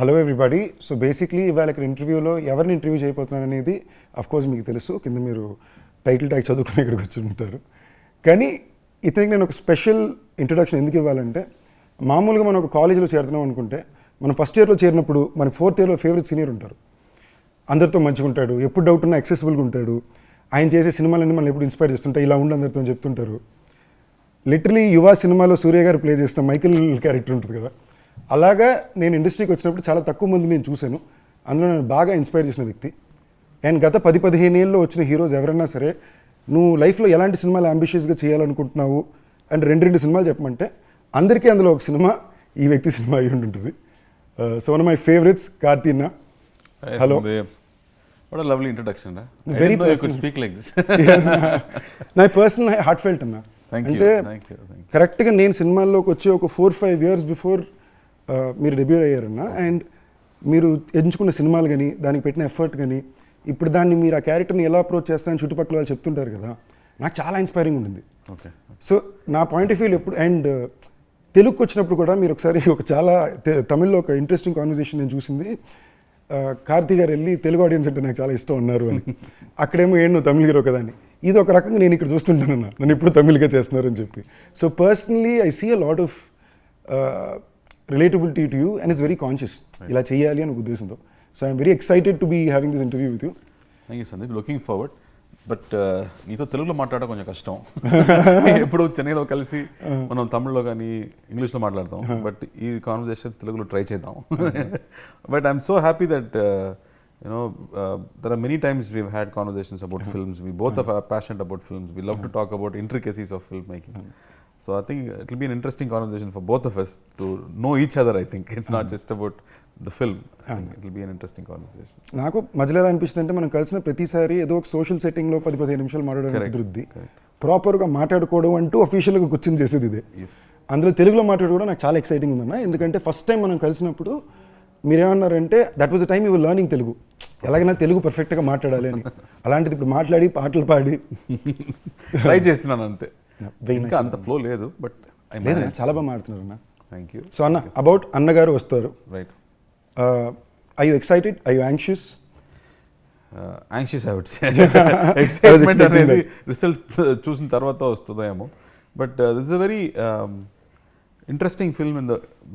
Hello everybody. So basically ఇవాళ ఇక్కడ ఇంటర్వ్యూలో ఎవరిని ఇంటర్వ్యూ చేయబోతున్నాను అనేది అఫ్కోర్స్ మీకు తెలుసు, కింద మీరు టైటిల్ ట్యాగ్ చదువుకుని ఇక్కడికి వచ్చి ఉంటారు. కానీ ఇతనికి నేను ఒక స్పెషల్ ఇంట్రొడక్షన్ ఎందుకు ఇవ్వాలంటే, మామూలుగా మనం ఒక కాలేజీలో చేరుతున్నాం అనుకుంటే, మనం ఫస్ట్ ఇయర్లో చేరినప్పుడు మనకి ఫోర్త్ ఇయర్లో ఫేవరెట్ సీనియర్ ఉంటారు. అందరితో మంచిగా ఉంటాడు, ఎప్పుడు డౌట్ ఉన్నా యాక్సెసిబుల్గా ఉంటాడు, ఆయన చేసే సినిమాలన్నీ మనం ఎప్పుడు ఇన్స్పైర్ చేస్తుంటాయి, ఇలా ఉండి అందరితో చెప్తుంటారు. లిటరలీ యువ సినిమాలో సూర్య గారు ప్లే చేసిన మైకిల్ క్యారెక్టర్ ఉంటుంది కదా, అలాగా నేను ఇండస్ట్రీకి వచ్చినప్పుడు చాలా తక్కువ మంది నేను చూశాను. అందులో నేను బాగా ఇన్స్పైర్ చేసిన వ్యక్తి. అండ్ గత 10-15 ఏళ్ళలో వచ్చిన హీరోస్ ఎవరైనా సరే, నువ్వు లైఫ్లో ఎలాంటి సినిమాలు అంబిషియస్గా చేయాలనుకుంటున్నావు అండ్ రెండు సినిమాలు చెప్పమంటే, అందరికీ అందులో ఒక సినిమా ఈ వ్యక్తి సినిమా అయ్యి ఉంటుంది. So one of my favourites Karthi అన్న. Hello. What a lovely introduction. I Very didn't know you could personal. speak like this. నా పర్సనల్ హార్ట్ ఫెల్ట్ అన్న. Thank you. అంటే Thank you. కరెక్ట్గా నేను సినిమాల్లోకి వచ్చి ఒక 4-5 years బిఫోర్ మీరు డెబ్యూ అయ్యారన్న. అండ్ మీరు ఎంచుకున్న సినిమాలు కానీ, దానికి పెట్టిన ఎఫర్ట్ కానీ, ఇప్పుడు దాన్ని మీరు ఆ క్యారెక్టర్ని ఎలా అప్రోచ్ చేస్తారని చుట్టుపక్కల వాళ్ళు చెప్తుంటారు కదా, నాకు చాలా ఇన్స్పైరింగ్ ఉండింది. సో నా పాయింట్ ఆఫ్ వ్యూలో ఎప్పుడు, అండ్ తెలుగుకి వచ్చినప్పుడు కూడా మీరు ఒకసారి ఒక చాలా తమిళ్లో ఒక ఇంట్రెస్టింగ్ కాన్వర్సేషన్ నేను చూసింది. కార్తీ గారు వెళ్ళి తెలుగు ఆడియన్స్ అంటే నాకు చాలా ఇష్టం ఉన్నారు అని, అక్కడేమో ఏంటి నువ్వు తమిళ హీరో కదా అని. ఇది ఒక రకంగా నేను ఇక్కడ చూస్తుంటానన్న, నన్ను ఇప్పుడు తమిళ్గా చేస్తున్నారని చెప్పి. So personally I see a lot of relatability to you and it's very conscious, ఇలా చేయాలి అని ఉద్దేశంతో. So I'm very excited to be having this interview with you. Thank you Sandeep, looking forward. But నీతో తెలుగులో మాట్లాడడం కొంచెం కష్టం. ఎప్పుడు చెన్నైలో కలిసి మనం తమిళ్లో కానీ ఇంగ్లీష్లో మాట్లాడతాం, బట్ ఈ కాన్వర్సేషన్ తెలుగులో ట్రై చేద్దాం. But I'm so happy that there are many times we've had conversations about films. We both are passionate about films. We love to talk about intricacies of filmmaking. So I think it will be an interesting conversation for both of us to know each other. I think it's not just about the film. It will be an interesting conversation. నాకు మధ్యలో అనిపిస్తుంది అంటే, మనం కలిసిన ప్రతిసారి ఏదో ఒక social సెట్టింగ్లో 10-15 నిమిషాలు మాట్లాడడం కుదురుద్ది. ప్రాపర్గా మాట్లాడుకోవడం అంటూ అఫీషియల్గా కూర్చొని చేసేది ఇదే. అందులో తెలుగులో మాట్లాడుకోవడం నాకు చాలా ఎక్సైటింగ్ ఉందన్న. ఎందుకంటే ఫస్ట్ టైం మనం కలిసినప్పుడు మీరేమన్నారంటే, that was the time you were learning Telugu, ఎలాగైనా తెలుగు పర్ఫెక్ట్గా మాట్లాడాలి అని. అలాంటిది ఇప్పుడు మాట్లాడి పాటలు పాడి ట్రై చేస్తున్నాను అంతే. ఇంకా అంత ఫ్లో లేదు, బట్ చాలా బాగా మాట్లాడుతున్నారు అన్న. Thank you. సో అన్న, అబౌట్ అన్నగారు వస్తారు. Right. I you excited? I you anxious? Anxious I would say. Excitement అనేది రిజల్ట్ చూసిన తర్వాత వస్తుందేమో. But this is a very interesting film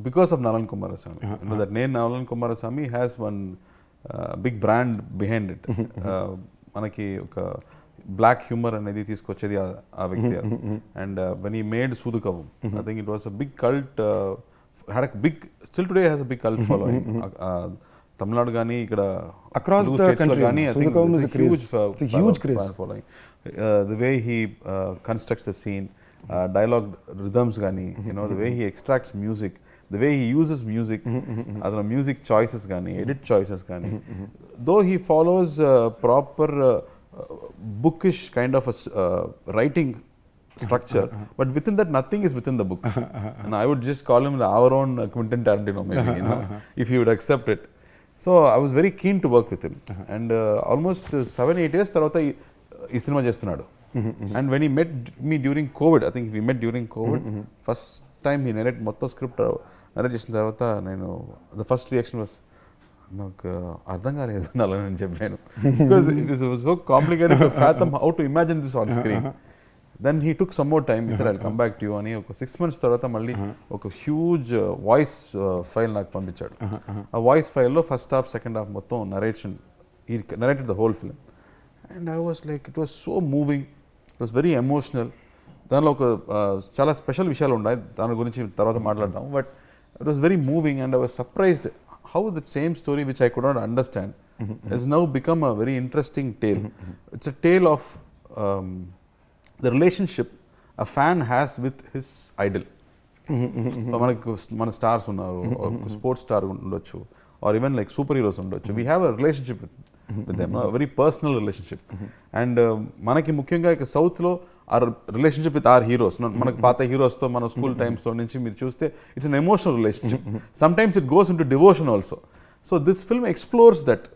because of Nalan Kumarasamy. You know that name Nalan Kumarasamy has one big brand behind it. Manaki oka black humor anedi teeskochedi aa vyakti. And when he made Sudigali, I think it was a big cult, had a big, still today has a big cult following. Tamil Nadu gaani ikkada across the country gaani, I think it's a huge craze following. The way he constructs the scene, dialogue rhythms gaani, you know, the way he extracts music, the way he uses music, adana music choices gaani, edit choices gaani, though he follows proper bookish kind of a writing structure, but within that nothing is within the book. And I would just call him our own Quentin Tarantino maybe, you know, if he would accept it. So I was very keen to work with him. And almost 7-8 years tarvata ee cinema chestunnadu. And when he met me during COVID, I think we met during COVID, first time he narrated మొత్తం script narrate చేసిన తర్వాత నేను the first reaction was, నాకు అర్థం కాలేదు అని చెప్పాను, because it is so complicated to fathom how to imagine this on screen. Then he took some more time. He said I'll come back to you అని ఒక 6 months తర్వాత మళ్ళీ ఒక హ్యూజ్ వాయిస్ ఫైల్ నాకు పంపించాడు. ఆ వాయిస్ ఫైల్లో first half second half మొత్తం narration, he narrated the whole film. And I was like, it was so moving, it was very emotional. దానిలో ఒక చాలా స్పెషల్ విషయాలు ఉన్నాయి, దాని గురించి తర్వాత మాట్లాడదాం. But it was very moving and I was surprised how the same story which I could not understand has now become a very interesting tale. It's a tale of the relationship a fan has with his idol. మనకు మన stars ఉన్నారు, sports star ఉండొచ్చు, or even like superheroes ఉండొచ్చు. We have a relationship with them, a very personal relationship. And మనకి ముఖ్యంగా ఇక సౌత్లో our relationship with our heroes, మనకు పాత హీరోస్తో మన స్కూల్ టైమ్స్లో నుంచి మీరు చూస్తే it's an emotional relationship. Sometimes it goes in to devotion also. So this film explores that.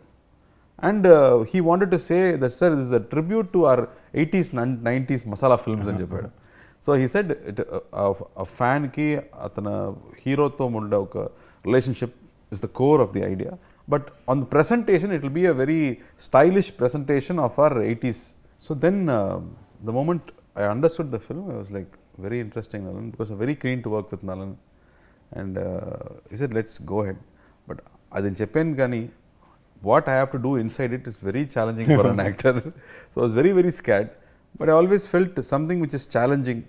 And he wanted to say that, sir, this is a tribute to our 80s and 90s masala films అని చెప్పాడు. So he said, a fan ki atana hero tho unde oka relationship is the core of the idea. But on the presentation, it will be a very stylish presentation of our 80s. So then, the moment I understood the film, I was like, very interesting, Nalan, because I'm very keen to work with Nalan. And he said, let's go ahead. But adin cheppanu gani, what I have to do inside it is very challenging for an actor. So I was very, very scared. But I always felt something which is challenging,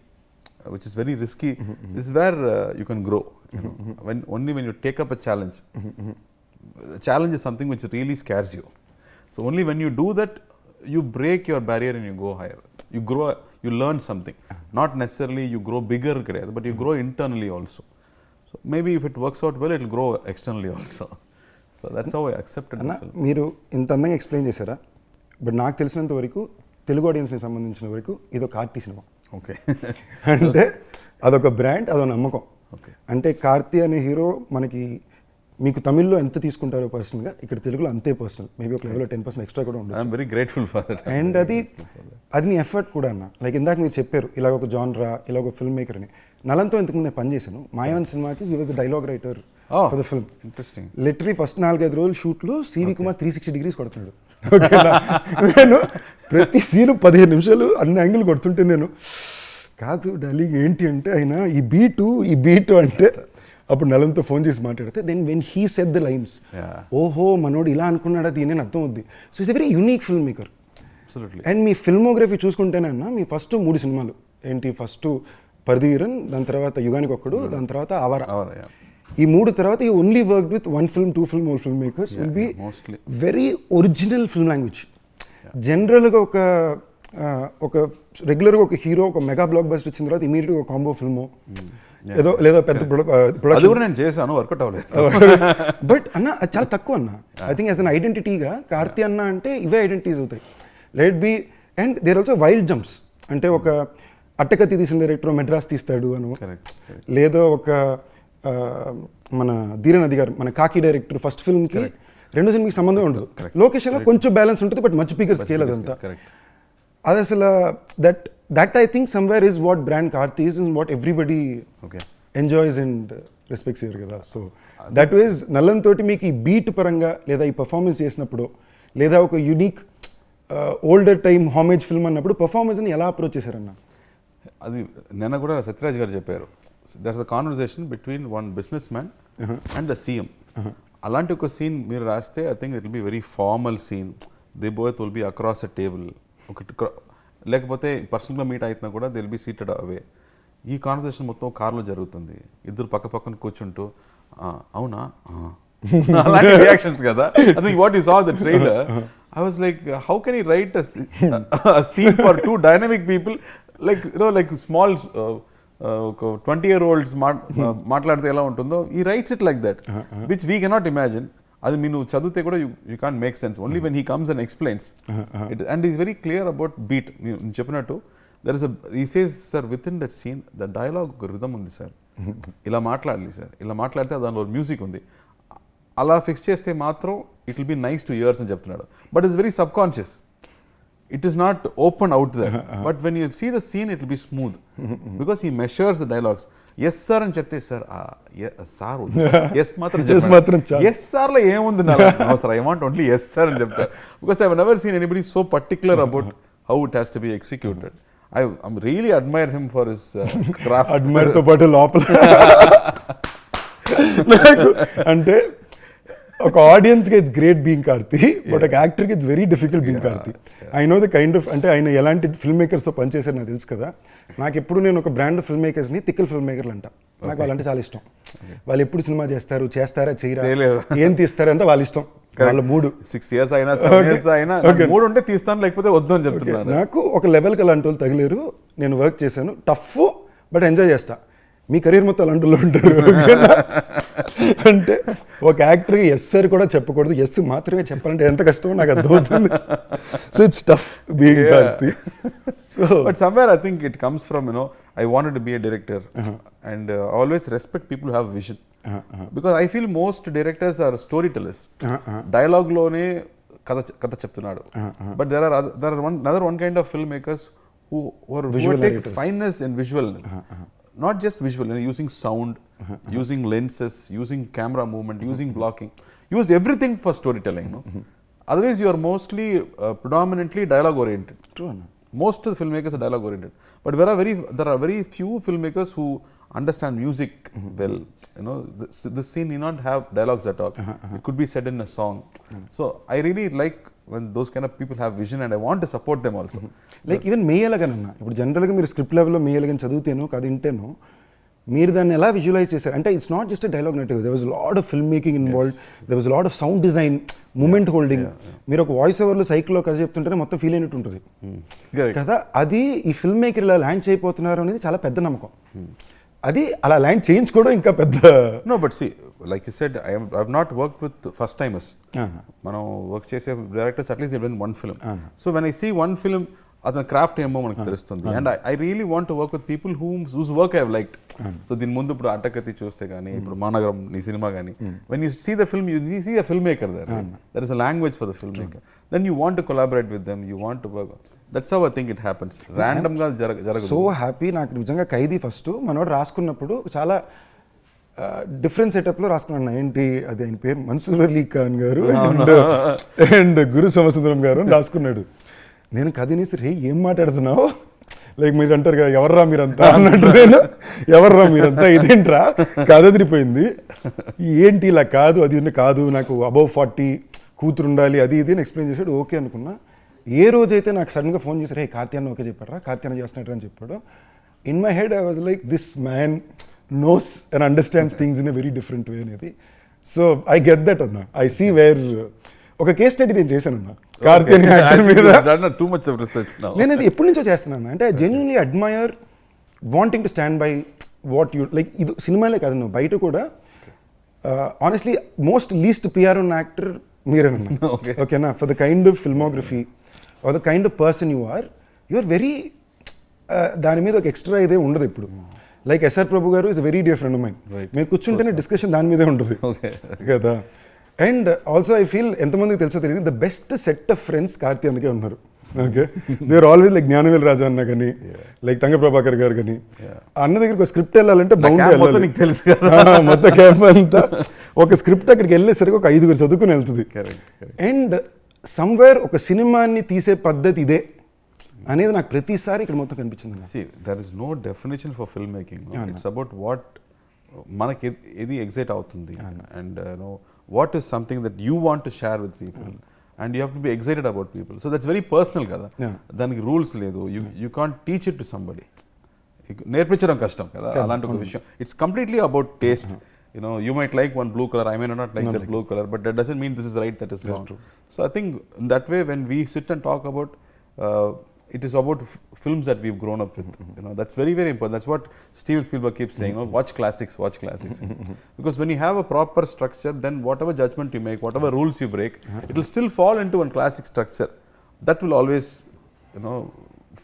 which is very risky, is where you can grow. You know, only when you take up a challenge. The challenge is something which really scares you. So only when you do that, you break your barrier and you go higher. You grow, you learn something. Not necessarily you grow bigger, but you grow internally also. So maybe if it works out well, it will grow externally also. So that's how I accepted the film. మీరు ఇంత అందంగా explain చేశారా, but నాకు తెలిసినంత వరకు తెలుగు ఆడియన్స్కి సంబంధించిన వరకు ఇదో కార్తీ సినిమా. ఓకే. అంటే అదొక బ్రాండ్, అదొక నమ్మకం. ఓకే. అంటే కార్తీ అనే హీరో మనకి మీకు తమిళ్లో ఎంత తీసుకుంటారో పర్సనల్గా, ఇక్కడ తెలుగులో అంతే పర్సనల్. మేబీ ఒక లెవెల్లో 10% ఎక్స్ట్రా కూడా ఉంటుంది. I'm very grateful for that. And అది నీ ఎఫర్ట్ కూడా అన్న. లైక్ ఇందాక మీరు చెప్పారు ఇలాగ ఒక జాన్రా, ఇలా ఒక ఫిల్మ్ మేకర్ అని. నలంతో ఇంతకుముందు నేను పనిచేశాను. మాయవన్ సినిమాకి he was the dialogue writer for the film. Interesting. Literally first 4-5 రోజులు షూట్లో సివి కుమార్ 360 degrees కొడుతున్నాడు. నేను ప్రతి సీను 15 నిమిషాలు అన్ని యాంగిల్ కొడుతుంటే నేను కాదు డాలీ ఏంటి అంటే ఆయన ఈ బీటు అంటే అప్పుడు నలంతో ఫోన్ చేసి మాట్లాడితే then when he set the lines, ఓహో మనోడు ఇలా అనుకున్నాడా దీని అర్థం అవుద్ది. So it's a very unique film maker. And మీ ఫిల్మోగ్రఫీ చూసుకుంటేనే అన్న, మీ ఫస్ట్ 3 సినిమాలు ఏంటి, ఫస్ట్ పరదివీరన్, దాని తర్వాత యుగానికి ఒక్కడు, దాని తర్వాత ఆవారా. ఈ 3 తర్వాత you only worked with 1 film, 2 film, all film makers will be very original film language. జనరల్గా ఒక రెగ్యులర్గా ఒక హీరో ఒక మెగా బ్లాక్ బస్టర్ ఇచ్చిన తర్వాత ఇమీడియట్గా ఒక కాంబో ఫిల్మో ఏదో లేదా పెద్ద ప్రొడక్షన్ నేను చేశాను, వర్కౌట్ అవ్వలేదు. బట్ అన్న అది చాలా తక్కువ అన్న. ఐ థింక్ యాజ్ అన్ ఐడెంటిటీగా కార్తీ అన్న అంటే ఇవే ఐడెంటిటీస్ అవుతాయి. Let be and there also wild jumps. అంటే ఒక అట్టకత్తి తీసిన డైరెక్టర్ మెడ్రాస్ తీస్తాడు అను, లేదా ఒక మన ధీరనది గారు మన కాకి డైరెక్టర్ ఫస్ట్ ఫిల్మ్కి 2 సినిమాకి సంబంధం ఉండదు. లొకేషన్లో కొంచెం బ్యాలెన్స్ ఉంటుంది, బట్ మచ్ బిగ్గర్ స్కేల్ అదంతా. అది అసలు that I think somewhere is what brand Karthi is and what everybody enjoys and respects year కదా. సో దట్ ఈజ్ నల్లన్ తోటి మీకు ఈ బీట్ పరంగా లేదా ఈ పర్ఫార్మెన్స్ చేసినప్పుడు లేదా ఒక యునిక్ ఓల్డర్ టైమ్ హామేజ్ ఫిల్మ్ అన్నప్పుడు పర్ఫార్మెన్స్ని ఎలా అప్రోచ్ చేశారన్న? అది నిన్న కూడా సత్యరాజ్ గారు చెప్పారు, that's a conversation between one business man and the CM. అలాంటి ఒక సీన్ మీరు రాస్తే I think it will be very formal scene. They both will be across a table. లేకపోతే పర్సనల్గా మీట్ అవుతున్నా కూడా they will be seated away. ఈ conversation మొత్తం కార్లో జరుగుతుంది, ఇద్దరు పక్క పక్కన కూర్చుంటూ అవునా అలాంటి రియాక్షన్స్ కదా. I think what you saw the trailer, I was like how can you write a scene for 2 dynamic people, like you know, like small 20-year-olds మాట్లాడితే ఎలా ఉంటుందో, ఈ writes it like that which we cannot imagine. అది మీరు చదివితే కూడా you can't make sense. Only when he comes and explains it and is very clear about beat. నేను చెప్పినట్టు దర్ ఇస్ ఈ says sir with in that scene the dialogue ఒక rhythm ఉంది sir, ఇలా మాట్లాడాలి సార్, ఇలా మాట్లాడితే దానిలో మ్యూజిక్ ఉంది, అలా ఫిక్స్ చేస్తే మాత్రం it will be nice two years అని చెప్తున్నాడు. But it's very sub conscious. It is not open out there, but when you see the scene, it will be smooth because he measures the dialogues. Yes sir అని చెప్తే sir sir yes మాత్రం yes సార్లో ఏముంది నా sir, I want only yes sir అని చెప్తారు. Because I have never seen anybody so particular about how it has to be executed. I really admire him for his craft. అడ్మైర్తో పాటు లోపల అంటే ఒక ఆడియన్స్కి it's great being Karthi, but ఒక యాక్టర్కి it's very difficult being Karthi. I know the kind of, అంటే ఆయన ఎలాంటి ఫిల్మ్ మేకర్స్తో పనిచేశారు నాకు తెలుసు కదా. నాకు ఎప్పుడు నేను ఒక బ్రాండ్ ఫిల్మ్ మేకర్స్ని తిక్కల్ ఫిల్మ్ మేకర్లు అంట. నాకు వాళ్ళంటే చాలా ఇష్టం. వాళ్ళు ఎప్పుడు సినిమా చేస్తారా చేయరా, ఏం తీస్తారంటే వాళ్ళ ఇష్టం, వాళ్ళ 6 years అయినా 7 years అయినా 3 ఉంటే తీస్తాను, లేకపోతే వద్దు అని చెప్తున్నాను. నాకు ఒక లెవెల్కి అలాంటి వాళ్ళు తగిలేరు. నేను వర్క్ చేశాను, టఫ్ బట్ ఎంజాయ్ చేస్తా. మీ కెరీర్ మొత్తం అలాంటిలో ఉంటారు. అంటే ఒక యాక్టర్కి ఎస్ సార్ కూడా చెప్పకూడదు, ఎస్ మాత్రమే చెప్పాలంటే ఎంత కష్టమో నాకు అర్థమవుతుంది. So it's tough being Karthi. So but somewhere I think it comes from I wanted to be a director and always respect people who have vision because I feel most directors are storytellers. Dialogue lone katha cheptunadu, but there are another one kind of filmmakers who take fineness in visual. not just visual, using sound, using lenses, using camera movement, using blocking, use everything for storytelling. Otherwise you are mostly predominantly dialogue oriented. True. Most of the filmmakers are dialogue oriented, but there are very few filmmakers who understand music well. This scene need not have dialogues at all. It could be said in a song. So I really like when those kind of people have vision, and I want to support them also. Like even మీ ఎలాగనన్నా ఇప్పుడు జనరల్గా మీరు script లెవెల్లో మీ ఎలాగని చదివితేనో కథ వింటేనో మీరు దాన్ని ఎలా విజువలైజ్ చేశారు అంటే it's not just dialogue native, there was lot of film making involved, there was lot of sound design, moment holding. మీరు ఒక వాయిస్ ఓవర్లో సైకిల్లో కథ చెప్తుంటేనే మొత్తం ఫీల్ అయినట్టు ఉంటుంది కదా. అది ఈ ఫిల్మ్ మేకర్ ఇలా ల్యాండ్ చేయబోతున్నారు అనేది చాలా పెద్ద నమ్మకం. అది అలా ల్యాండ్ చేయించుకోవడం ఇంకా పెద్ద. No, but see, like you said, I've not worked with first timers. మనం వర్క్ చేసే directors at least they've done one film. So when I see one film, అతని క్రాఫ్ట్ ఏమో మనకు తెలుస్తుంది. And I really want to work with people who's work I have liked. So దీని ముందు ఇప్పుడు అట్టకత్తి చూస్తే కానీ, ఇప్పుడు మానగరం నీ సినిమా కానీ, when you see the film, you see the film maker there is a language for the film maker. Then you want to collaborate with them, you want to work. That's how I think it happens. Random గా జరగదు. So happy. నాకు నిజంగా ఖైదీ first మనోడు రాసుకున్నప్పుడు చాలా different సెటప్లో రాసుకున్నాను. ఏంటి అది ఆయన పేరు మన్సూర్ అలీ ఖాన్ గారు అండ్ గురు సోమసుందరం గారు అని రాసుకున్నాడు. నేను కథని సరే ఏం మాట్లాడుతున్నావు, లైక్ మీరు అంటారు కదా ఎవర్రా మీరంతా అన్నట్టు. నేను ఎవర్రా మీరంతా, ఇదేంట్రా కథ తిరిగిపోయింది, ఏంటి ఇలా కాదు అది కాదు, నాకు అబౌవ్ 40 కూతురు ఉండాలి అది ఇది అని ఎక్స్ప్లెయిన్ చేశాడు. ఓకే అనుకున్నా. ఏ రోజైతే నాకు సడన్గా ఫోన్ చేశారు, హే కార్తీ అన్న ఓకే చెప్పారా, కార్తీ అన్న చేస్తున్నట్టు అని చెప్పాడు. In my head I was like this man knows and understands things in a very different way అనేది. సో ఐ గెట్ దట్ అన్న. ఐ సీ వేర్ ఒక కేస్ స్టడీ నేను చేశాను అన్న కార్తీ అనే యాక్టర్ మీద. నేను అది ఎప్పటి నుంచో చేస్తున్నాను. అంటే I genuinely admire wanting to stand by what you like. ఇది సినిమాలే కాదన్న, బయట కూడా ఆనెస్ట్లీ మోస్ట్ లీస్ట్ పిఆర్ ఉన్న యాక్టర్ మీరేనన్నా. ఓకేనా, for the kind of filmography or the kind of person you are very దాని మీద ఒక ఎక్స్ట్రా ఇదే ఉండదు ఇప్పుడు. Like SR Prabhu garu is very dear friend of mine. మీరు కూర్చుంటేనే డిస్కషన్ దాని మీదే ఉంటుంది కదా. అండ్ ఆల్సో ఐ ఫీల్ ఎంతమందికి తెలుసో తెలియదు, the best set of friends Karthi అందుకే ఉన్నారు. Okay, they are always like Gnanavel Raja అన్న కానీ, లైక్ తంగ ప్రభాకర్ గారు కానీ. అన్న దగ్గరికి ఒక స్క్రిప్ట్ వెళ్ళాలంటే బౌండ్ వెళ్ళాలి, తెలుసు మొత్తం క్యాంప్ అంతా. ఒక స్క్రిప్ట్ అక్కడికి వెళ్ళేసరికి ఒక 5 చదువుకుని వెళ్తుంది. అండ్ సమ్వేర్ ఒక సినిమాని తీసే పద్ధతి ఇదే అనేది నాకు ప్రతిసారి ఇక్కడ మొత్తం కనిపించింది. See, there is no definition for filmmaking. It's about what మనకి ఏది ఎగ్జైట్ అవుతుంది, and what is something that you want to share with people, and you have to be excited about people. So that's very personal కదా. దానికి rules లేదు. You can't teach it to somebody. నేర్పించడం కష్టం కదా అలాంటి ఒక విషయం. It's completely about taste. You might like one blue color, I may not like that blue color, but that doesn't mean this is right, that is wrong. So I think in that way when we sit and talk about it is about films that we've grown up with. That's very, very important. That's what Steven Spielberg keeps saying, watch classics. Because when you have a proper structure, then whatever judgment you make, whatever rules you break, it will still fall into one classic structure. That will always,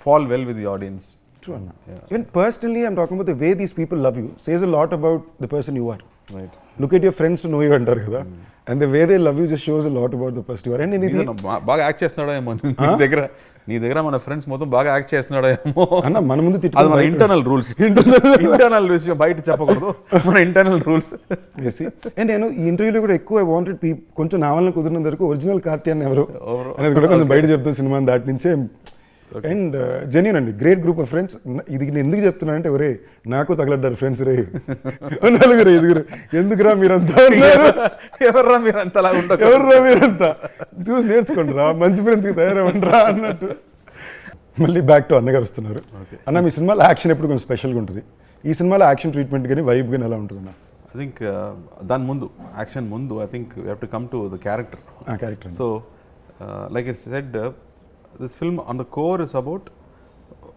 fall well with the audience. True. Yeah. Even personally, I'm talking about the way these people love you says a lot about the person you are. Right. Look at your friends to know you అంటారు కదా. And the way they love you just shows a lot about the person you are. And ఇది బాగా act చేస్తున్నాడో ఏమో నీ దగ్గర మన friends మొత్తం బాగా యాక్ట్ చేస్తున్నాడో ఏమో అన్న. మన ముందు అది మన ఇంటర్నల్ రూల్స్. ఇంటర్నల్ విషయం బయట చెప్పకూడదు, మన ఇంటర్నల్ రూల్స్. అండ్ నేను ఈ ఇంటర్వ్యూలో కూడా ఎక్కువ ఐ వాంటెడ్ కొంచెం నా వల్ల కుదిరినంత వరకు ఒరిజినల్ కార్తీ అని ఎవరు అనేది కూడా కొంచెం బయట చెప్తాను సినిమా దాటి నుంచే. అండ్ జెన్యూన్ అండి, గ్రేట్ గ్రూప్ ఆఫ్ ఫ్రెండ్స్. ఇది నేను ఎందుకు చెప్తున్నానంటే ఒరే నాకు తగలడ్డారు ఫ్రెండ్స్ రే 4-5 ఎందుకురా మీరంతా, ఎవర్రా మీరంతా చూసి నేర్చుకోండి రా, మంచి ఫ్రెండ్స్కి తయారవ్వండిరా అన్నట్టు. మళ్ళీ బ్యాక్ టు అన్నగారు వస్తున్నారు. అన్న మీ సినిమాలో యాక్షన్ ఎప్పుడు కొంచెం స్పెషల్గా ఉంటుంది. ఈ సినిమాలో యాక్షన్ ట్రీట్మెంట్ కానీ వైబ్ కానీ ఎలా ఉంటుంది అన్న? ఐ థింక్ దాని ముందు యాక్షన్ ముందు I think you have to come to the character. So like I said, this film on the core is about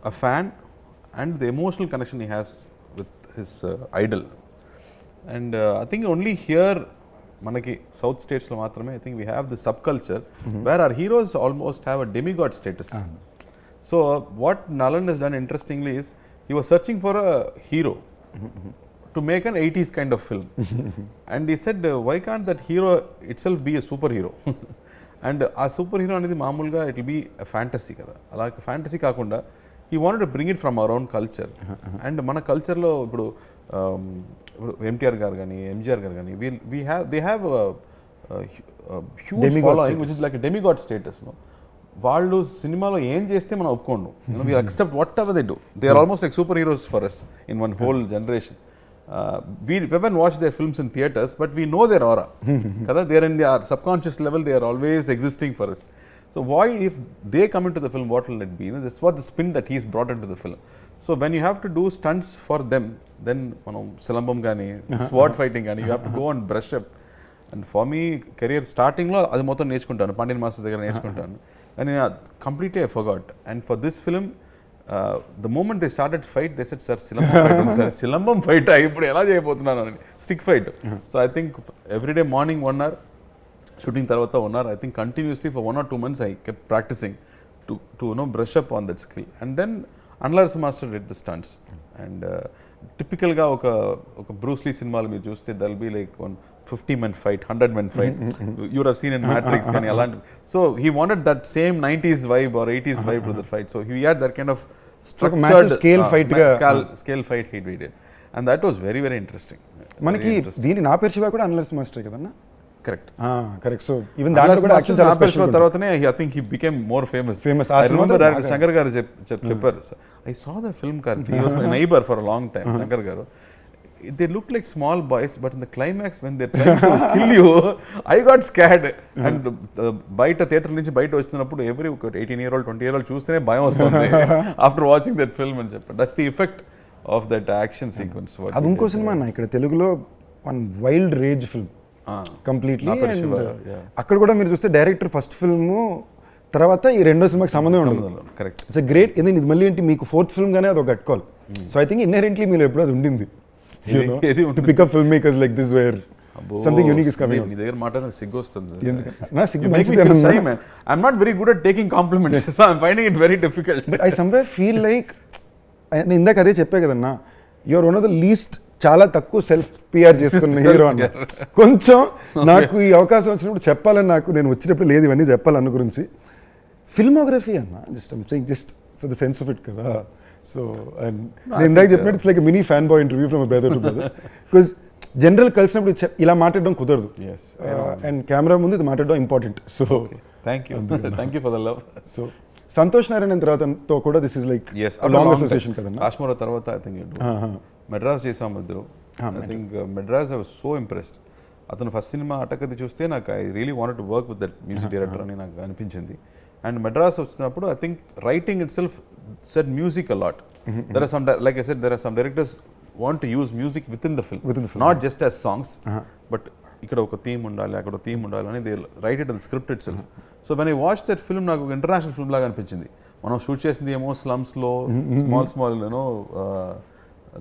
a fan and the emotional connection he has with his idol. And I think only here manaki south states lo maatrame I think we have the subculture where our heroes almost have a demigod status. So what Nalan has done interestingly is he was searching for a hero to make an 80s kind of film. And he said, why can't that hero itself be a superhero? And ఆ super hero అనేది మామూలుగా it will be fantasy కదా. అలా fantasy కాకుండా he wanted to bring it from our own culture. And మన కల్చర్లో ఇప్పుడు ఎన్టీఆర్ గారు కానీ ఎంజీఆర్ గారు కానీ they have a huge Demigod following status. which is like a demigod status. No? వాళ్ళు సినిమాలో ఏం చేస్తే మనం ఒప్పుకోండు. We accept whatever they do. They are almost like superheroes for us in one whole generation. We haven't watched their films in theaters, but we know their aura. Kada, they are in their subconscious level, they are always existing for us. So why, if they come into the film, what will it be? You know, that's what the spin that he's brought into the film. So when you have to do stunts for them, then silambam gani, sword fighting gani, you have to go and brush up. And for me, career starting lo adi mottham nechukuntanu, Pandian master daggara nechukuntanu. And completely I forgot. And for this film, the moment they started fight, they said, sir, silambam fight ఉంది sir, silambam fight ఇప్పుడు ఎలా చేయబోతున్నాను అని, stick fight. So I think everyday morning 1 hour, shooting తర్వాత 1 hour, I think continuously for 1 or 2 months I kept practicing to brush up on that skill. And then Annagaru master did the stunts. And typicalగా ఒక Bruce Lee సినిమాలు మీరు చూస్తే that'll be like 50-man fight, 100-man fight. You would have seen in Matrix కానీ అలాంటి. So he wanted that same 90s vibe or 80s vibe to the fight. So he had that kind of structured scale fight scale fight he did. And that was very, very interesting. మనకి దీని నా పేరు శివ కూడా Annagaru master కదన్నా. Correct. So even దాంట్లో కూడా action చాలా special. తర్వాతనే I think he became more famous. I remember director Shankar గారు చెప్పారు, I saw the film karthi. He was my neighbor for a long time, Shankar గారు. They look like small boys, but in the climax when they're trying to kill you, I got scared. And బయట theatre నుంచి బయట వచ్చినప్పుడు every 18-year-old 20-year-old చూస్తేనే భయం వస్తుంది after watching that film అని చెప్పారు. That's the effect of that action sequence. అది ఇంకో సినిమా అన్న, ఇక్కడ తెలుగులో one wild rage film completely. And అక్కడ కూడా మీరు చూస్తే డైరెక్టర్ ఫస్ట్ ఫిల్మ్ తర్వాత ఈ రెండో సినిమాకి సంబంధం ఉండదు. కరెక్ట్. It's great. ఇది మళ్ళీ ఏంటి మీకు 4th ఫిల్మ్ గానే అది ఒక కట్టుకోవాలి. సో ఐ థింక్ ఇన్హెరెంట్లీ మీరు ఎప్పుడు అది ఉండింది. To pick up filmmakers like this where something unique is coming out. నీ దగ్గర మాట్లాడిన సిగ్గు వస్తుంది. నా సిగ్గు మంచిదే. I'm not very good at taking compliments, so I'm finding it very difficult. But I somewhere feel like నేను ఇందాక అదే చెప్పే కదన్నా, you're one of the least, చాలా తక్కువ సెల్ఫ్ పిఆర్ చేసుకున్న హీరో అన్న. కొంచెం నాకు ఈ అవకాశం వచ్చినప్పుడు చెప్పాలని, నాకు నేను వచ్చినప్పుడు లేదు ఇవన్నీ చెప్పాలన్న గురించి. ఫిల్మోగ్రఫీ అన్న, just for the sense of it కదా. సో అండ్ నేను ఇందాక చెప్పినట్టు it's like many fan boy interview from brother to brother. Because general కలిసినప్పుడు ఇలా మాట్లాడడం కుదరదు, అండ్ కెమెరా ముందు ఇది మాట్లాడడం important. So thank you for the love. So Santhosh Narayan తర్వాతతో కూడా this is like long association కదన్నా. కాశ్మీర్ తర్వాత ఐ థింక్ మెడ్రాస్ చేసాం ఇద్దరు. I think Madras I was so impressed. అతను ఫస్ట్ సినిమా అటకది చూస్తే నాకు I really wanted to work with that music director అని నాకు అనిపించింది. అండ్ మెడ్రాస్ వచ్చినప్పుడు I think writing it self said music a lot. There are some, like I said, there are some directors want to use music within the film, not just as songs, but ఇక్కడ ఒక theme ఉండాలి, అక్కడ ఒక theme ఉండాలి అని they write it in the script itself. So when I watched that film, నాకు ఒక international film లాగా అనిపించింది. మనం షూట్ చేసింది ఏమో స్లమ్స్లో స్మాల్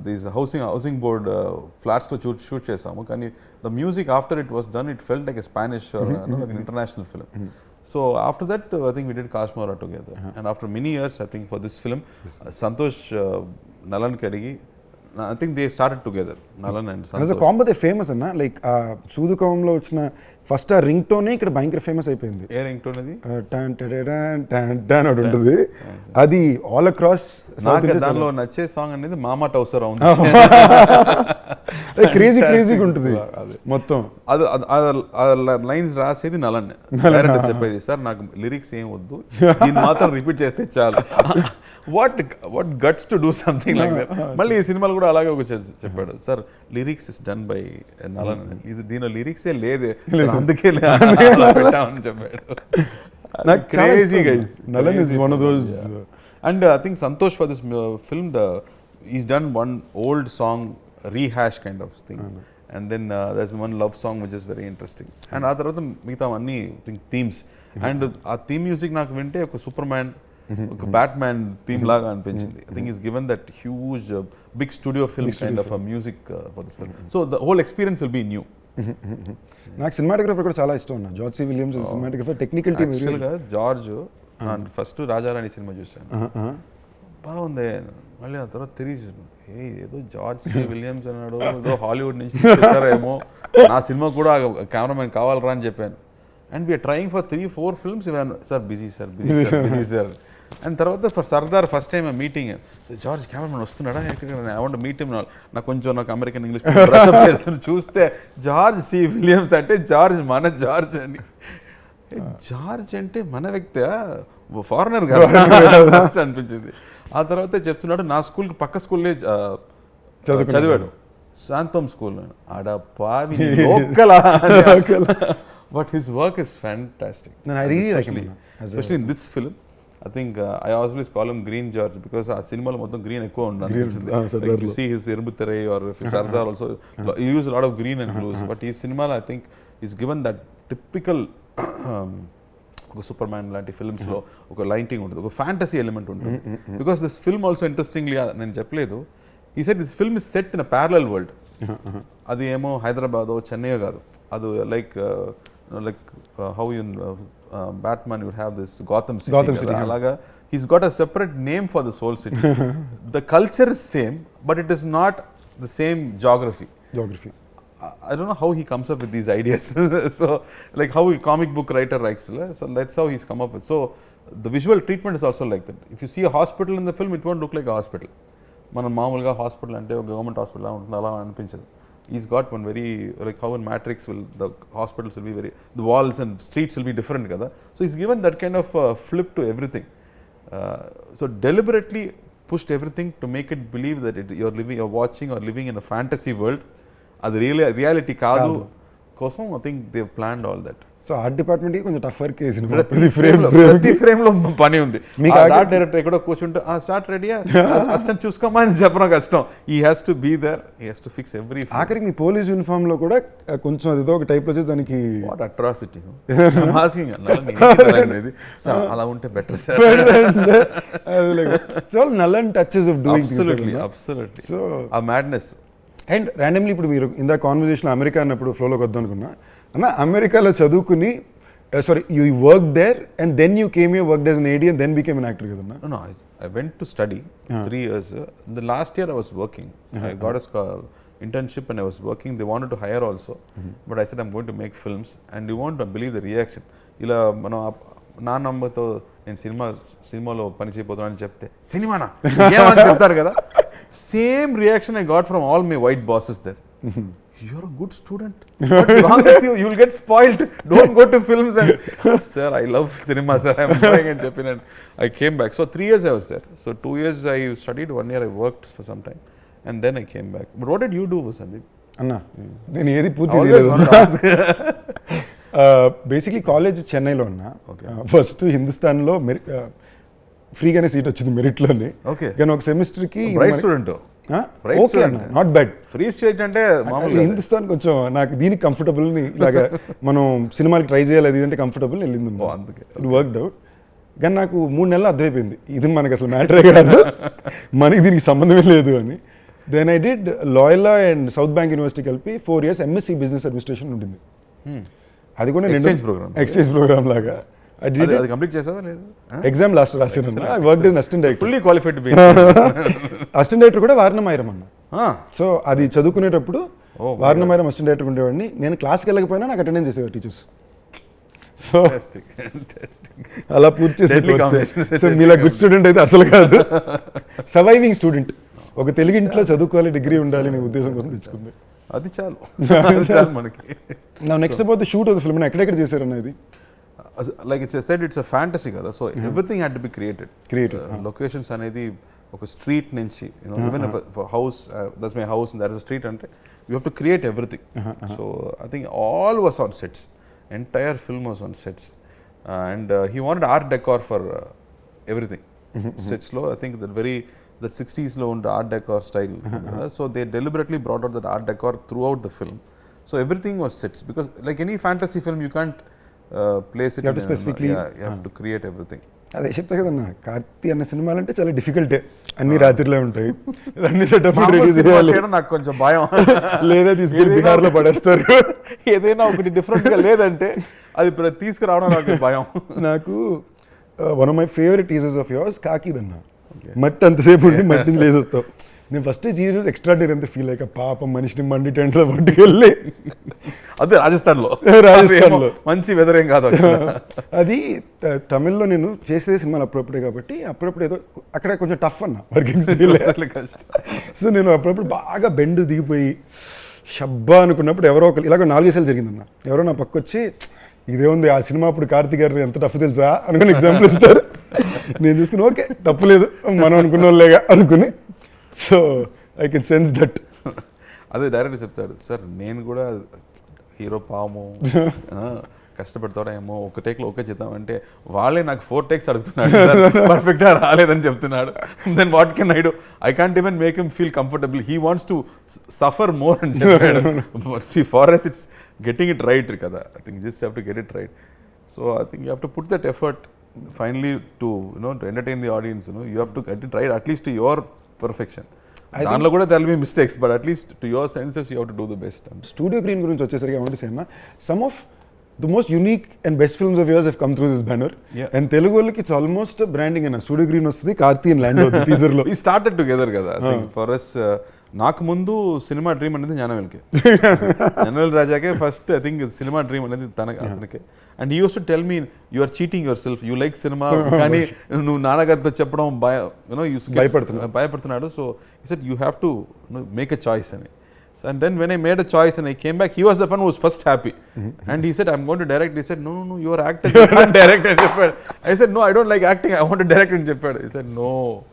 దీస్ హౌసింగ్ బోర్డ్ ఫ్లాట్స్లో షూట్ చేసాము, కానీ the music after it was done it felt like a Spanish like an international film. So after that, I think we did Kashmir together. And after many years, I think for this film, Santosh Nalan Kadigi, I think they started together, Nalan and Santosh. As a combo, they famous anna, like Sudukamlo వచ్చిన first ఆ ring టోనే ఇక్కడ భయంకర famous అయిపోయింది. ఏ ring tone అది? Tan టడడన్ tan tan అని ఉంటుంది. అది all across south India. దానిలో నచ్చే సాంగ్ అనేది మామా టౌసర్ ఉంది. క్రేజీగా ఉంటుంది మొత్తం. అది లైన్స్ రాసేది నలన్, డైరెక్టర్ చెప్పేది, సార్ నాకు లిరిక్స్ ఏం వద్దు, దీన్ని మాత్రం రిపీట్ చేస్తే చాలు. What guts to do something like that. మళ్ళీ ఈ సినిమాలు కూడా అలాగే ఒక చెప్పాడు, sir lyrics is done by Nalan, ఇది దీనిలో లిరిక్సే లేదే, అందుకే పెట్టామని చెప్పాడు. Crazy guys. Nalan is one of those. And I think Santosh for this film, he's done one old song rehash kind of thing. And then there's one love song which is very interesting. And ఆ తర్వాత మిగతా అన్ని themes. And ఆ theme music నాకు వింటే ఒక Superman, ఒక Batman theme లాగా అనిపించింది. I think he's given that huge big studio film kind of a music for this film. So the whole experience will be new. నాకు సినిమాటోగ్రఫర్ కూడా చాలా ఇష్టం. George C Williams cinematographer, technical team. Actually George first Raja Rani cinema చూశాను, బాగుంది. మళ్ళీ ఆ తర్వాత తిరిగి ఏదో జార్జ్ సి విలియమ్స్ అన్నాడు, ఏదో హాలీవుడ్ నుంచి తీసుకొచ్చారేమో, నా సినిమా కూడా కెమెరామెన్ కావాలరా అని చెప్పాను. And we're trying for 3-4 films. Sir busy sir. And తర్వాత for Sardar first time meeting George cameraman వస్తున్నాడా ఐ వాంట్ మీట్ హిమ్ నాకు కొంచెం నాకు అమెరికన్ ఇంగ్లీష్ బ్రష్ అప్ చేస్తాను చూస్తే జార్జ్ సి విలియమ్స్ అంటే జార్జ్ మన జార్జ్ అని జార్జ్ అంటే మన వ్యక్తి ఫారినర్ కదా ఫస్ట్ అనిపించింది. ఆ తర్వాత చెప్తున్నాడు నా స్కూల్కి పక్క స్కూల్లో చదివాడు శాంతం స్కూల్ ఆడ పావి local but his work is fantastic especially in this film. I think I always call him Green George because ఆ సినిమాలో మొత్తం గ్రీన్ ఎక్కువ ఉండాలి. Like you see his Erubutharai or Sardar also, he used a lot of green and blues. But ఈ సినిమాలో I think he's given that typical ఒక super man లాంటి ఫిల్మ్స్లో ఒక లైటింగ్ ఉంటుంది, ఒక ఫ్యాంటసీ ఎలిమెంట్ ఉంటుంది. Because this film also interestingly నేను చెప్పలేదు, ఈ set this film is set in a parallel world. అది ఏమో హైదరాబాదో చెన్నై కాదు, అది like how in Batman you have this Gautham city. Alaga he's got a separate name for this whole city. The culture is same but it is not the same geography. I don't know how he comes up with these ideas. So like how a comic book writer writes, so that's how he's come up with. So the visual treatment is also like that. If you see a hospital in the film it won't look like a hospital. మనం మామూలుగా hospital అంటే ఒక government hospital ఉంటుంది అలా అనిపించదు. He's got one very, like how in Matrix the hospitals will be very, the walls and streets will be different kada. So he's given that kind of flip to everything. So deliberately pushed everything to make it believe that you're watching or living in a fantasy world. Adi reality kaadu kosam I think they've planned all that. So art department కి కొంచెం టఫర్ case ప్రతి frame లో పని ఉంది. Art director ఎక్కడో కూర్చుంటే start రెడీయా assistant చూసుకోమా అని చెప్పడం కష్టం. He has to be there, he has to fix every. ఆఖరికి మీ పోలీస్ యూనిఫామ్ లో కూడా కొంచెం ఏదో ఒక టైప్ లో దానికి వాట్ అట్రాసిటీ ఆస్కింగ్ అలా ఉంటే better sir. So Nallan touches of doing absolutely so ఆ మ్యాడ్నెస్. అండ్ ర్యాండమ్లీ ఇప్పుడు మీరు ఇందా కాన్వర్జేషన్ అమెరికా అన్నప్పుడు ఫ్లోలోకి వద్దాం అనుకున్నా అన్న, అమెరికాలో చదువుకుని sorry you work there and then you came you work as an AD and then became an actor కదన్నా? No, I went to study 3 years. The last year I was working. I got a internship and I was working. They wanted to hire also, but I said I'm going to make films and you won't believe the reaction. ఇలా మనం నా నంబర్తో నేను సినిమాలో పని చేయబోతున్నాను చెప్తే సినిమానా ఏమని చెప్తారు కదా, same reaction I got from all my white bosses there. You're a good student. What's wrong with you? You'll get spoiled. Don't go to films. And sir, I love cinema, sir. I'm going and jumping. And I came back. So 3 years I was there. So 2 years I studied. 1 year I worked for some time, and then I came back. But what did you do, Sandeep? అన్నా నేను ఏది పూర్తి చేయలేదు. Basically college చెన్నైలో ఉన్నా. First హిందుస్థాన్లో ఫ్రీగానే seat వచ్చింది మెరిట్లోనే. కానీ ఒక సెమిస్టర్కి student not bad. Free state అంటే హిందుస్థాన్ కొంచెం నాకు దీనికి కంఫర్టబుల్ ఇలాగా మనం సినిమాకి ట్రై చేయాలి అది అంటే కంఫర్టబుల్ వెళ్ళింది. It worked out. కానీ నాకు 3 నెలలు అర్థమైపోయింది ఇది మనకి అసలు మ్యాటరే కాదు, మనకి దీనికి సంబంధమే లేదు అని. Then I did Loyola and South Bank University కలిపి 4 years ఎంఎస్సీ బిజినెస్ అడ్మినిస్ట్రేషన్ ఉంటుంది. అది కూడా ఎక్స్చేంజ్ ప్రోగ్రామ్ లాగా కంప్లీట్ చేసావా లేదు? ఎగ్జామ్ లాస్ట్ రాసాను. I worked as assistant director. Fully qualified assistant director కూడా వారణమాయిరం అన్న. సో అది చదువుకునేటప్పుడు వారణమాయిరం అసిస్టెంట్ డైరెక్టర్ ఉండేవాడిని. నేను క్లాస్కి వెళ్ళకపోయినా నాకు అటెండెన్స్ చేసేవారు టీచర్స్. సో అలా పూర్తి చేసి సో మీలా గుడ్ స్టూడెంట్ అయితే అసలు కాదు, సర్వైవింగ్ స్టూడెంట్. ఒక తెలుగు ఇంట్లో చదువుకోవాలి, డిగ్రీ ఉండాలి అనే ఉద్దేశం కోసం తెచ్చుకుంది. అది చాలు మనకి. నా next about the shoot of the film ఎక్కడెక్కడ చేశారు అన్నది. Like it's said, it's a fantasy kada, so everything had to be created. Locations anedi oka street nunchi, even if a house, that's my house and there is a street ante you have to create everything. So I think all was on sets, entire film was on sets, and he wanted art decor for everything. Sets lo I think that 60s lo und art decor style. So they deliberately brought out that art decor throughout the film. So everything was sets because like any fantasy film you can't place it. You have to specifically you have to create everything. అదే చెప్తా కదన్నా, కార్తీ అన్న సినిమాలు అంటే చాలా డిఫికల్టే. అన్ని రాత్రిలో ఉంటాయి, అన్ని సెటప్ రెడీ చేయాలి. నాకు కొంచెం భయం, లేదా తీసుకెళ్ళి బీహార్లో పడేస్తారు. ఏదైనా ఒకటి డిఫరెంట్గా లేదంటే అది తీసుకురావడం నాకు భయం. నాకు one of my favourite teasers of yours కాకిదన్న. మట్టి అంతసేపు ఉండి మట్టిని లేసొస్తావు. నేను ఫస్ట్ టీజర్స్ ఎక్స్ట్రాడినరీ అంత ఫీల్ అయ్యాక పాపం మనిషిని మండి టెంట్లో పట్టుకెళ్ళి అదే రాజస్థాన్లో మంచి వెదర్ ఏం కాదు అది తమిళ్లో నేను చేసే సినిమాలు అప్పుడప్పుడే కాబట్టి అప్పుడప్పుడు ఏదో అక్కడ కొంచెం టఫ్ అన్న వర్కింగ్. సో నేను అప్పుడప్పుడు బాగా బెండ్ దిగిపోయి షబ్బా అనుకున్నప్పుడు ఎవరో ఒకరు ఇలాగ 4 సార్లు జరిగిందన్న, ఎవరో నా పక్క వచ్చి ఇదేముంది ఆ సినిమా అప్పుడు కార్తీక్ గారు ఎంత టఫ్ తెలుసా అనుకుని ఎగ్జాంపుల్ ఇస్తారు. నేను చూసుకుని ఓకే తప్పులేదు మనం అనుకున్న వాళ్ళేగా అనుకుని. So I can sense that. అదే డైరెక్ట్ చెప్తాడు, సార్ నేను కూడా హీరో పాము కష్టపడతాడేమో ఒక టేక్లో ఓకే చేద్దాం అంటే వాళ్ళే నాకు 4 takes అడుగుతున్నాడు, పర్ఫెక్ట్గా రాలేదని చెప్తున్నాడు. Then what can I do? I can't even make him feel comfortable. He wants to suffer more అని చెప్పాడు. Far as it's getting it right కదా. I think just have to get it right. So I think you have to put that effort finally to entertain the audience. You have to get it right at least to your perfection. దానిలో కూడా there will be mistakes, but at least to your senses you have to do the best. Studio Green గురించి వచ్చేసరికి I want to say some of the most unique and best films of yours have come through this banner. Yeah. And Telugu వాళ్ళకి it's almost a branding అన్న. Studio Green వస్తుంది, Karthi and land అవుతుంది teaser లో. We started together కదా. I think for us నాకు ముందు సినిమా dream అనేది జ్ఞానవేల్కి, జ్ఞానవేల్ రాజాకే ఫస్ట్ ఐ థింక్ సినిమా డ్రీమ్ అనేది అతనికే. And he use to tell me you are cheating yourself, you like సినిమా కానీ నువ్వు నాన్నగారితో చెప్పడం భయపడుతున్నాడు. So he said you have to make a choice అని. And then when I made a choice and I came back, he was the one who was first happy. And he said, I'm going to direct. He said, no, you are acting, you can't direct. I said, no, I don't like acting, I want to direct. He said, no.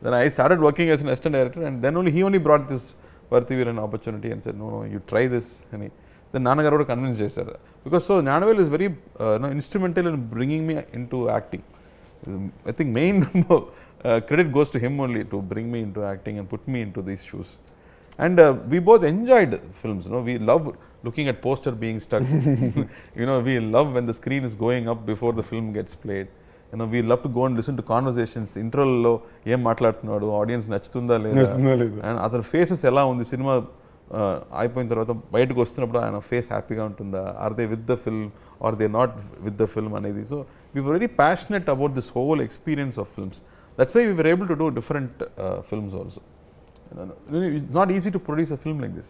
Then I started working as an assistant director, and then he only brought this Parthiveeran opportunity and said, no, you try this. And then Annagaru convinced chesaru. Because so Gnanavel is very instrumental in bringing me into acting. I think main credit goes to him only to bring me into acting and put me into these shoes. And we both enjoyed films. We love looking at poster being stuck. We love when the screen is going up before the film gets played. We love to go and listen to conversations. Intro lo em maatladutunnadu, audience nachutunda ledha, and other faces ela undi cinema అయిపోయిన తర్వాత బయటకు వస్తున్నప్పుడు ఆయన face హ్యాపీగా ఉంటుందా, or they with the film are they not with the film అనేది. So we were very passionate about this whole experience of films. That's why we were able to do different films also. It's not easy to produce a film like this,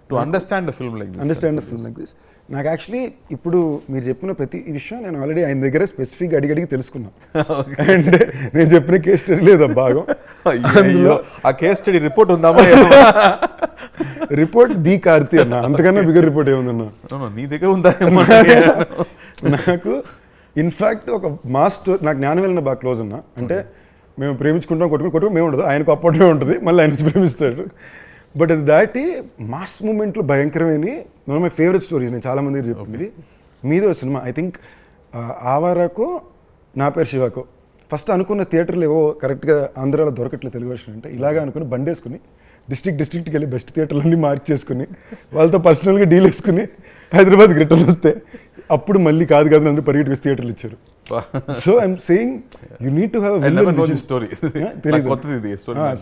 to understand a film like this. నాకు actually ఇప్పుడు మీరు చెప్పిన ప్రతి విషయం నేను already ఆయన దగ్గర స్పెసిఫిక్గా అడిగి తెలుసుకున్నాను. అండ్ నేను చెప్పిన కేస్ స్టడీ లేదా భాగం అందులో ఆ కేస్ స్టడీ రిపోర్ట్ ఉందామా? రిపోర్ట్ ది కార్తి అన్న, అంతకన్నా బిగ్గర్ రిపోర్ట్ ఏముందన్నా నీ దగ్గర ఉందా? నాకు ఇన్ఫ్యాక్ట్ ఒక మాస్టర్ నాకు జ్ఞానవేలన బాగా క్లోజ్ అన్న. అంటే మేము ప్రేమించుకుంటాం, కొట్టుకుని మేము ఉండదు, ఆయనకు అప్పటికే ఉంటుంది, మళ్ళీ ఆయన ప్రేమిస్తాడు. బట్ అది దాటి మాస్ మూమెంట్లు భయంకరమైన one of my favourite stories. నేను చాలామంది చెప్పింది మీది ఒక సినిమా, ఐ థింక్ ఆవారాకో నా పేరు శివాకో. ఫస్ట్ అనుకున్న థియేటర్లు ఏవో కరెక్ట్గా ఆంధ్రాలో దొరకట్లేదు తెలుగు వర్షన్ అంటే, ఇలాగా అనుకుని బండేసుకుని డిస్ట్రిక్ట్కి వెళ్ళి బెస్ట్ థియేటర్లన్నీ మార్క్ చేసుకుని వాళ్ళతో పర్సనల్గా డీల్ వేసుకుని హైదరాబాద్కి రిటర్న్ వస్తే అప్పుడు మళ్ళీ కాదు అందరూ పరిగెట్టుకు థియేటర్లు ఇచ్చారు. So I'm saying you need to have a villain vision. Story.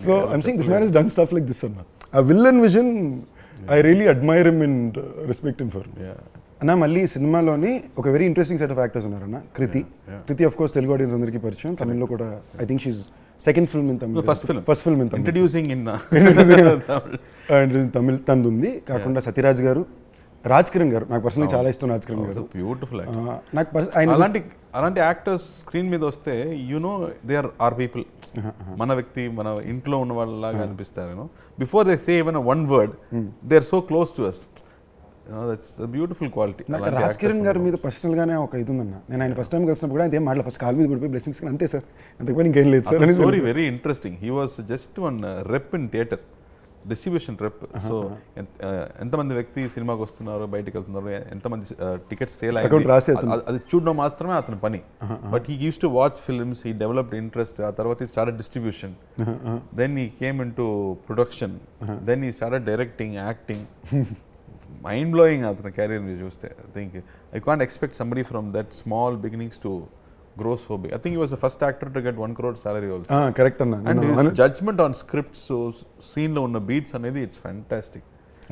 So I'm saying this man has done stuff like this. A villain vision, I really admire him and respect him for. అన్న మళ్ళీ సినిమాలోని ఒక very interesting set of actors ఉన్నారన్న. Krithi of course Telugu audience అందరికీ పరిచయం, తమిళ్లో కూడా I think she's second film in Tamil, first film in Tamil, introducing in Tamil తంది ఉంది. కాకుండా సత్యరాజ్ గారు, రాజ్ కిరణ్ గారు, నాకు పర్సనలీ చాలా ఇష్టం రాజ్ కిరణ్ గారు, బ్యూటిఫుల్. నాకు అలాంటి యాక్టర్స్ స్క్రీన్ మీద వస్తే దే ఆర్ పీపుల్, మన వ్యక్తి, మన ఇంట్లో ఉన్న వాళ్ళలాగా అనిపిస్తారు. Before they say even one word they are so close to us. That's a beautiful quality. Raj Kiran గారి మీద పర్సనల్గానే ఒక ఇది ఉందన్న. నేను ఆయన ఫస్ట్ టైం కలిసినప్పుడు కూడా అయితే మాటలు ఫస్ట్ కాల్ మీద పడిపోయి బ్లెస్సింగ్స్ అంతే సార్, అంతకుపోయి ఇంకేం లేదు sir. Story very interesting. He was just one rep in theatre, distribution rep. So ఎంతమంది వ్యక్తి సినిమాకి వస్తున్నారు, బయటకు వెళ్తున్నారు, ఎంతమంది టికెట్స్ సేల్ అయ్యాయి అది చూడడం మాత్రమే అతని పని. But he use to watch films, he developed interest. ఆ తర్వాత he started distribution, then he came in to production, then he started directing, acting. Mind blowing అతని కెరీర్ మీరు చూస్తే. I think I can't expect somebody from that small beginnings to grow so big. I think he was the first actor to get 1 crore salary also. Correct anna. And his judgment on scripts, so scene lo unna beats anedi, it's fantastic.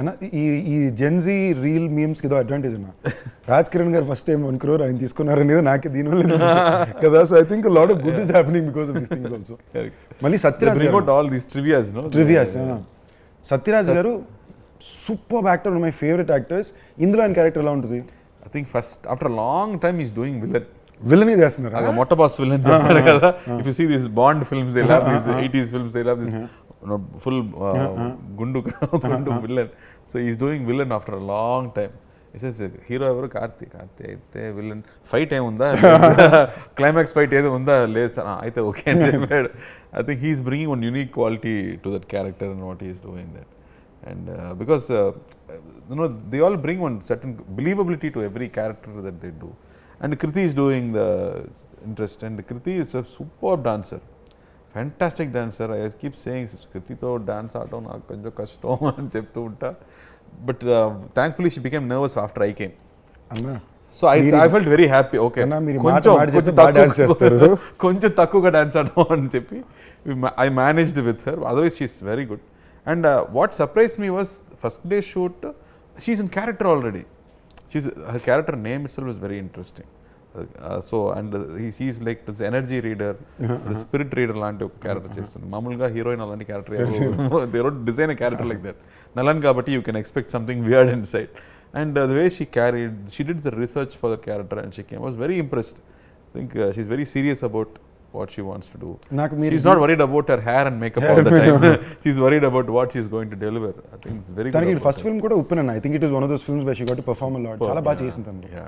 Anna ee Gen Z real memes kido advantage anna. Raj Kiran gar first time 1 crore ayin తీసుకున్నారు అనేది నాకే దీని వల్ల కదా. So I think a lot of good is happening because of these things also. Correct. Mali Satyaraj bring out all these trivias, no? Trivias. Satyaraj garu super actor, my favourite actors. ఇందులో ఆయన character ఎలా ఉంటుంది? I think first after a long time he's doing villain. Villain చేస్తున్నారు. మొట్ట boss villain చెప్తారు కదా. If you see these Bond films, they love these 80s films, they love this full gundu villain. So he's doing villain after a long time. He says hero ఎవరు కార్తి అయితే villain fight ఏముందా, climax fight ఏదో ఉందా, లేదు sir అయితే okay అని చెప్పాడు. I think he's bringing one unique quality to that character and what he is doing that. And because they all bring one certain believability to every character that they do. And Kriti is doing the interest, and Kriti is a superb dancer, fantastic dancer. I keep saying Kriti to dance aadam naaku konja kashtam ani cheptu unta, but thankfully she became nervous after I came. Anna, so I felt very happy. Okay, konja takkuga dance aadam ani cheppi I managed with her. Otherwise she's very good. And what surprised me was first day shoot, she's in character already. Her character name itself is very interesting. So and he's like this energy reader, the spirit reader లాంటి ఒక character చేస్తుంది. మామూలుగా heroine అలాంటి character they don't design a character like that. Nalan కాబట్టి you can expect something weird inside. And the way she did the research for the character and she came, I was very impressed. I think she's very serious about what she wants to do. She's not worried about her hair and makeup all the time. She's worried about what she's going to deliver. I think it's very good. First film kuda open, I think it is one of those films where she got to perform a lot. Chala baga chesinది tanu.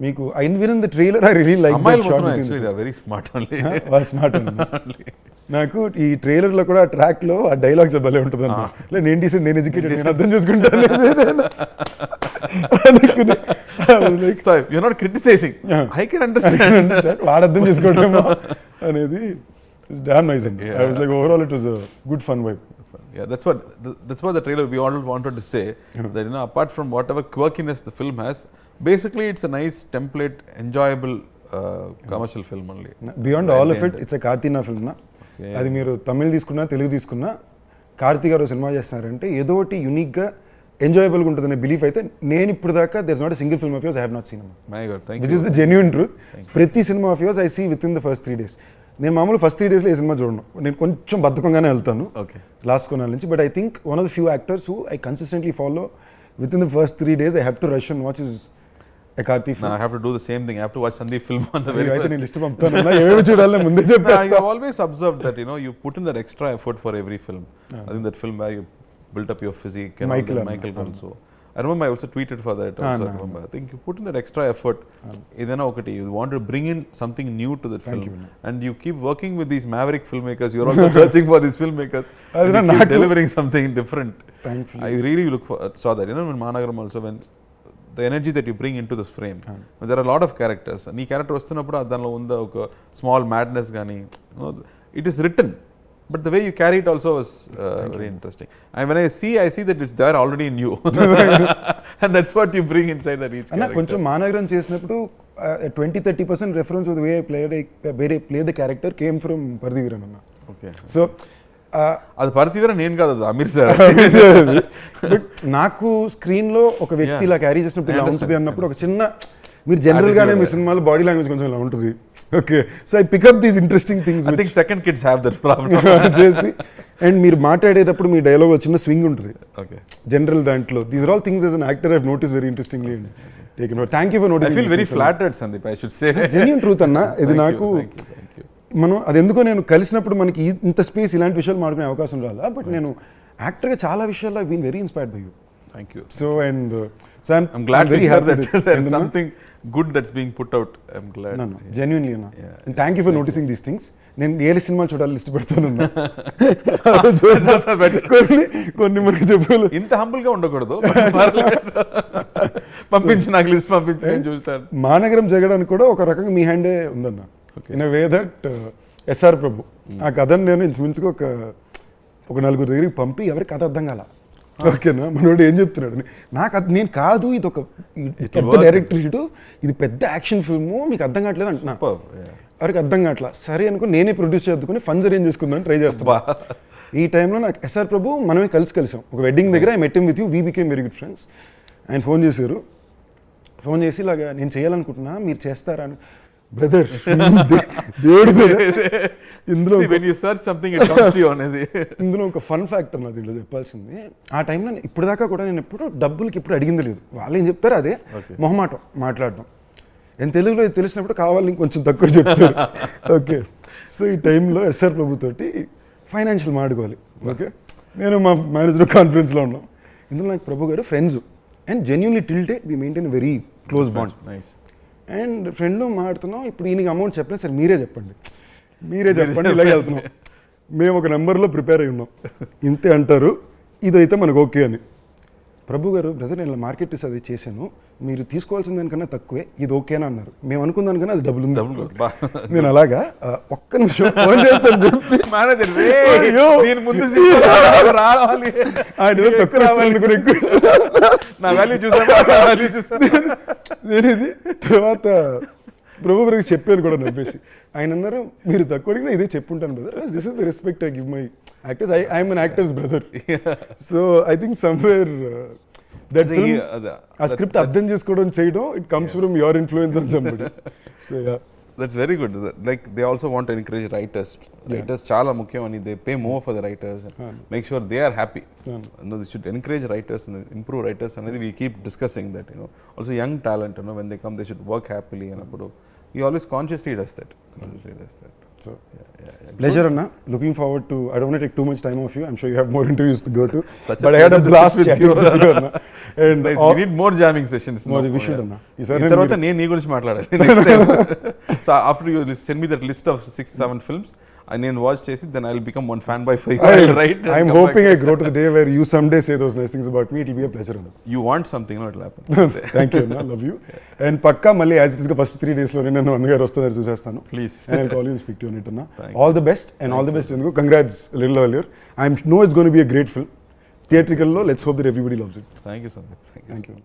Meeku even in the trailer I really like that shot. Actually they are very smart only. Well smart only. నాకు ఈ trailer లో కూడా track లో ఆ dialogues భలే ఉంటుంది అన్న. లే నేను డీసెంట్, నేను ఎడ్యుకేటెడ్, నేను అర్థం చేసుకుంటాను. So you're not criticizing. I can understand. వాడు అర్థం చేసుకోవడమో అనేది డామ్ నైస్ అండి. I was like overall it was a good fun vibe. Yeah, that's what the trailer we all wanted to say, that apart from whatever quirkiness the film has, basically it's a nice template, enjoyable commercial film only. Beyond all of it, it's a Karthina film na. అది మీరు తమిళ్ తీసుకున్నా తెలుగు తీసుకున్నా కార్తీ గారు cinema చేస్తున్నారంటే ఏదో ఒకటి యూనిక్గా ఎంజాయబుల్గా ఉంటుందనే బిలీఫ్ అయితే నేను ఇప్పుడు దాకా there is not a single film of yours I have not seen. Which is the genuine truth. ప్రతి సినిమా of yours I see within the first 3 days. నేను మామూలు ఫస్ట్ 3 daysలో ఏ సినిమా చూడను, నేను కొంచెం బద్ధకంగానే వెళ్తాను లాస్ట్ కొనాల నుంచి. But I think one of the few actors who I consistently follow with in the first 3 days I have to rush and watch is a Karthi film. I have to do the same thing. I have to watch Sandeep film on the very first. I list పంపుతాను నా ఏవేవి చూడాలి ముందే చెప్పా. I have always observed that you put in that extra effort for every film. I think that film where you built up your physique and Michael also. I remember I also tweeted for that also. I remember. I think you put in that extra effort. Idana okati you want to bring in something new to that film, and you keep working with these maverick filmmakers. You are also searching for these filmmakers. And you keep delivering something different. Thankfully. I really saw that. In Annagaru also, when the energy that you bring into this frame. There are a lot of characters. Nee character vastunnappudu adanlo unda oka small madness gaani, it is written, but the way you carry it also was very interesting. And when I see that it's there already in you. And that's what you bring inside that each character. Koncham Annagaru chesinappudu 20-30% reference of the way I played the character came from Pradeep anna. Okay. So అది పర్తివీర నేను కాదు, అది Aamir sir. But నాకు స్క్రీన్లో ఒక వ్యక్తి ఇలా carry చేసినప్పుడు ఇలా ఉంటుంది అన్నప్పుడు ఒక చిన్న, మీరు జనరల్గానే మీ సినిమాలో బాడీ లాంగ్వేజ్ కొంచెం ఇలా ఉంటుంది. Okay, so I pick up these interesting things. I think second kids have that problem చేసి, అండ్ మీరు మాట్లాడేటప్పుడు మీ డైలాగ్ చిన్న స్వింగ్ ఉంటుంది. ఓకే, జనరల్ దాంట్లో these are all things as an actor I have notice very interestingly. Thank you for noticing. I feel very flattered Sandeep, I should say. Genuine truth అన్న ఇది. నాకు మనం అది ఎందుకో నేను కలిసినప్పుడు మనకి ఇంత స్పేస్ ఇలాంటి విషయాలు మాట్లాడుకునే అవకాశం రాలా. బట్ నేను యాక్టర్గా చాలా విషయాల్లో I been very inspired by you. Thank you. So and so I'm glad very happy that there is something good that's being put out. I'm glad. No, genuinely no. And thank you for noticing these things. నేను ఏ సినిమాలు చూడాలి list పెడతాను. కొన్ని మనకి చెప్పాలి. ఇంత హంబుల్గా ఉండకూడదు. పంపించి నాకు లిస్ట్ పంపించి నేను చూస్తాను. మానగరం జగడానికి కూడా ఒక రకంగా మీ హ్యాండే ఉందన్న. In a way that SR Prabhu ఆ కథను నేను ఇంచుమించుగా ఒక 4 దగ్గరికి పంపి ఎవరికి కథ అర్థం కాల. ఓకేనా, మనోడు ఏం చెప్తున్నాడు, నాకు నేను కాదు, ఇది ఒక పెద్ద డైరెక్టర్, ఇది పెద్ద యాక్షన్ ఫిల్ము, మీకు అర్థం కావట్లేదు అంటున్నా. ఎవరికి అర్థం కావట్లా. సరే అనుకో నేనే ప్రొడ్యూస్ చేద్దుకుని ఫండ్స్ అరేంజ్ చేసుకుందామని ట్రై చేస్తా. ఈ టైంలో నాకు ఎస్ఆర్ ప్రభు మనమే కలిసాం ఒక వెడ్డింగ్ దగ్గర. I met him with you, we became very good friends. ఆయన ఫోన్ చేశారు. ఫోన్ చేసి ఇలాగా నేను చేయాలనుకుంటున్నా, మీరు చేస్తారా అని. బ్రదర్ దేవుడు brother. ఇందులో See, when you search something, it comes to you అనేది. ఇందులో ఒక ఫన్ ఫ్యాక్టర్ నా దీంట్లో చెప్పాల్సింది, ఆ టైంలో ఇప్పుడు దాకా కూడా నేను ఎప్పుడు డబ్బులకి ఇప్పుడు అడిగింది లేదు. వాళ్ళు ఏం చెప్తారు అదే మొహమాటం మాట్లాడడం. నేను తెలుగులో ఇది తెలిసినప్పుడు కావాలి ఇంకొంచెం తక్కువ చెప్తారు. ఓకే, సో ఈ టైంలో ఎస్ఆర్ ప్రభు తోటి ఫైనాన్షియల్ మాడుకోవాలి. ఓకే, నేను మా మేనేజర్ కాన్ఫరెన్స్లో ఉన్నాం. ఇందులో నాకు ప్రభు గారు friends and genuinely till date we maintain very close bond. Nice. And friend మాడుతున్నాం, ఇప్పుడు ఈయనకి అమౌంట్ చెప్పలేదు, సరే మీరే చెప్పండి ఇలాగే వెళ్తున్నాం. మేము ఒక నెంబర్లో ప్రిపేర్ అయి ఉన్నాం, ఇంతే అంటారు, ఇదైతే మనకు ఓకే అని. ప్రభు గారు బ్రదర్ నేను మార్కెట్ అది చేశాను, మీరు తీసుకోవాల్సిన దానికన్నా తక్కువే, ఇది ఓకేనా అన్నారు. మేము అనుకున్న దానికన్నా అది డబ్బులు ఉంది. నేను అలాగా ఒక్క నిమిషం ఫోన్ చేస్తాను చెప్పి నేనేది తర్వాత ప్రభు గారికి చెప్పాను కూడా నవ్వేసి. ఆయన అన్నారు మీరు తక్కువ అడిగినా ఇదే చెప్పుంటాను brother, this is the respect I give my actors, I'm an actors brother. So I think somewhere that ఆ స్క్రిప్ట్ అర్థం చేసుకోవడం చేయడం, it comes from your influence on somebody. So yeah, that's very good. Like they also want to encourage writers. Writers చాలా ముఖ్యం అని, they pay more for the writers, make sure they are happy. They should encourage writers, improve writers అనేది we keep discussing that. Also young talent, when they come they should work happily అన్నప్పుడు he always consciously does that. So pleasure Anna, looking forward to, I don't want to take too much time off you, I'm sure you have more interviews to go to, but I had a blast with you Anna. And nice. We need more jamming sessions. We should Anna. తర్వాత నేను నీ గురించి మాట్లాడాలి next time. So after you send me that list of 6-7 films, నేను watch చేసి then I'll become one fan by 5. I'll write. I'm hoping I grow to the day where you someday say those nice things about me. It'll be a pleasure Anna. You want something, no, it'll happen. Thank you Anna, love you. And పక్కా మళ్ళీ as it is గా first 3 days లో నేను అన్నగారు వస్తున్నారు చూసేస్తాను. Please. And I'll call you and speak to you on it Anna. All the best and all the best ఎందుకు. Congrats a little earlier. I know it's going to be a great film. Theatrical లో let's hope that everybody loves it. Thank you so much. Thank you.